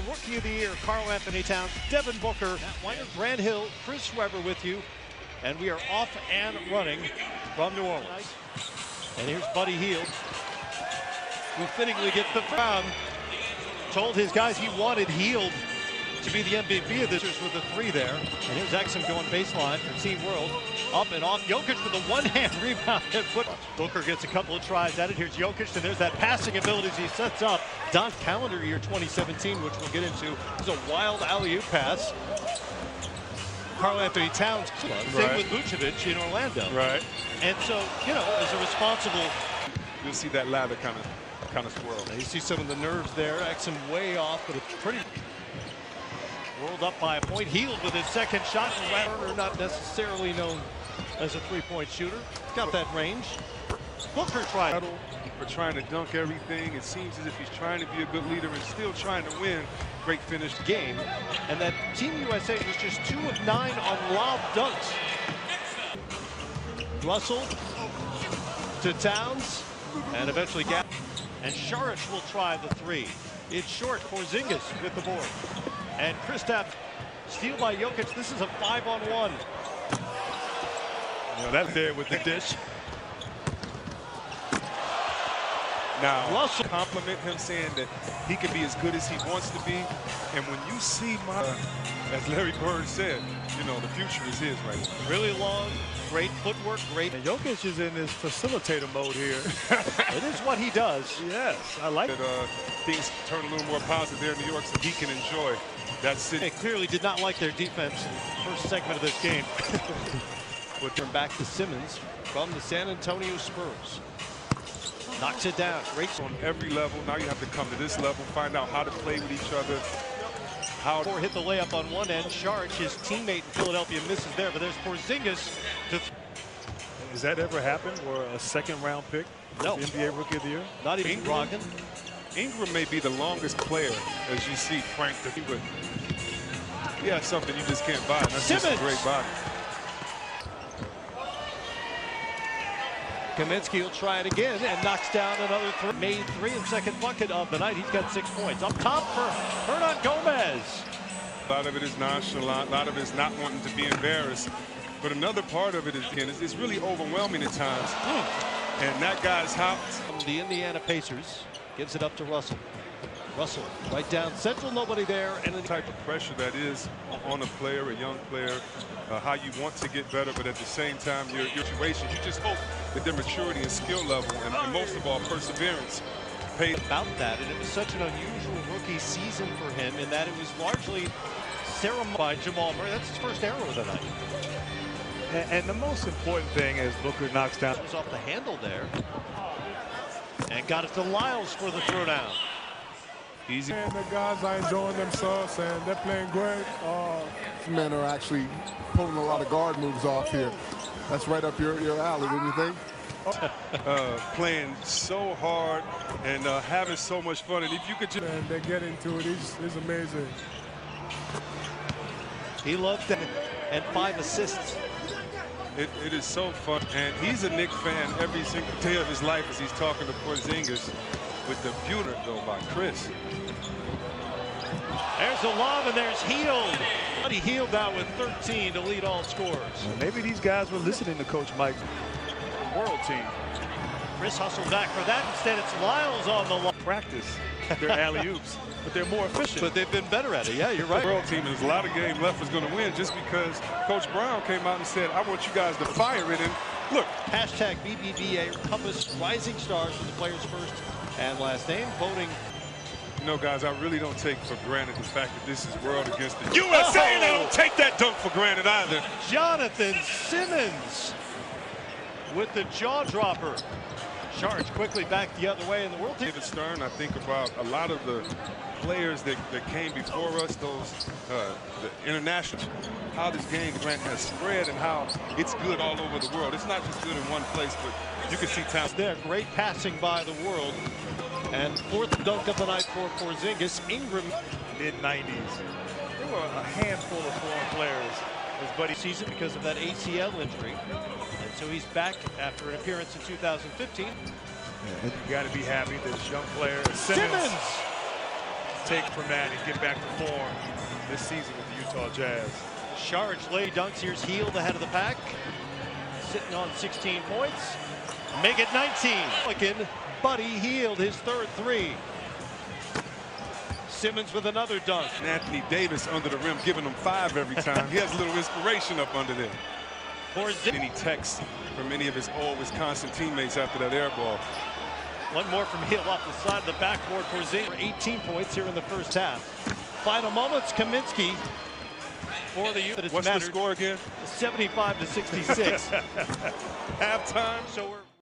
Rookie of the Year, Karl-Anthony Towns, Devin Booker, Matt Weiner, Grant Hill, Chris Webber with you. And we are off and running from New Orleans. And here's Buddy Hield, who fittingly gets the round. Told his guys he wanted Hield to be the MVP of this with a three there. And here's Exum going baseline for Team World. Up and off. Jokic with a one-hand rebound and foot. Booker gets a couple of tries at it. Here's Jokic, and there's that passing ability as he sets up. Don's calendar year 2017, which we'll get into. It's a wild alley-oop pass. Karl-Anthony Towns, same with Vucevic in Orlando. Right. And so, you know, as a responsible, you'll see that lather kind of swirl. You see some of the nerves there. Exum way off, but it's pretty. Rolled up by a point. Hield with his second shot. Turner, not necessarily known as a three-point shooter. Got that range. Booker tried. For trying to dunk everything. It seems as if he's trying to be a good leader and still trying to win. Great finish game. And that Team USA was just 2 of 9 on lob dunks. Russell to Towns. And eventually Gap. And Šarić will try the three. It's short. Porzingis with the board. And Kristaps, steal by Jokic. This is a 5-on-1. You know, that's there with the dish. Now, Russell compliment him, saying that he can be as good as he wants to be. And when you see as Larry Bird said, you know, the future is his right now. Really long, great footwork, great. And Jokic is in his facilitator mode here. It is what he does. Yes, I like it. Things turn a little more positive there in New York so he can enjoy that city. They clearly did not like their defense in the first segment of this game. We'll turn back to Simmons from the San Antonio Spurs. Knocks it down. Great on every level. Now you have to come to this level, find out how to play with each other. How hit the layup on one end. Šarić, his teammate in Philadelphia, misses there, but there's Porzingis. Has that ever happened where a second-round pick no. was the NBA Rookie of the Year? Not even Brogdon. Ingram may be the longest player, as you see, Frank. But he has something you just can't buy. That's Simmons. Just a great body. Kaminsky will try it again and knocks down another three. Made three and second bucket of the night. He's got 6 points. Up top for Hernan Gomez. A lot of it is nonchalant. A lot of it is not wanting to be embarrassed. But another part of it is, again, it's really overwhelming at times. And that guy's hot. The Indiana Pacers gives it up to Russell. Russell right down central, nobody there. And the type of pressure that is on a player, a young player, how you want to get better, but at the same time, your situation, you just hope that their maturity and skill level, and most of all, perseverance, paid. About that, and it was such an unusual rookie season for him in that it was largely ceremonial by Jamal Murray. That's his first error of the night. And the most important thing is Booker knocks down. It was off the handle there. And got it to Lyles for the throwdown. Easy. And the guys are enjoying themselves and they're playing great. Men are actually pulling a lot of guard moves off here. That's right up your alley, wouldn't you think? Playing so hard and having so much fun. And if you could just... And they get into it. It's amazing. He loved that. And 5 assists. It is so fun. And he's a Knicks fan every single day of his life as he's talking to Porzingis. With the beauty though by Chris. There's a lob and there's Hield. Buddy Hield now with 13 to lead all scorers. Maybe these guys were listening to Coach Mike. World team. Chris hustled back for that. Instead, it's Lyles on the line. Practice their alley-oops, but they're more efficient. But they've been better at it. Yeah, you're right. The world team, there's a lot of games left is going to win just because Coach Brown came out and said, I want you guys to fire it. And look. Hashtag BBVA Compass Rising Stars for the players' first and last name. Voting. You know, guys, I really don't take for granted the fact that this is world against the USA. And I don't take that dunk for granted either. Jonathan Simmons with the jaw dropper. Šarić quickly back the other way in the world team. David Stern, I think about a lot of the players that came before us, those the international, how this game, Grant, has spread and how it's good all over the world. It's not just good in one place, but you can see talent. There, great passing by the world. And fourth dunk of the night for Porzingis. Ingram. Mid-90s. There were a handful of foreign players as Buddy season because of that ACL injury. And so he's back after an appearance in 2015. And you got to be happy that this young player, Simmons. take from that and get back to form this season with the Utah Jazz. Saric lay dunks. Here's Hield ahead of the pack. Sitting on 16 points. Make it 19. Again, Buddy Hield, his third three. Simmons with another dunk. And Anthony Davis under the rim, giving him 5 every time. He has a little inspiration up under there. Any texts from any of his old Wisconsin teammates after that air ball. One more from Hield off the side of the backboard for Zane. 18 points here in the first half. Final moments, Kaminsky for the Utes. What's the score again? 75 to 66. Halftime. So we're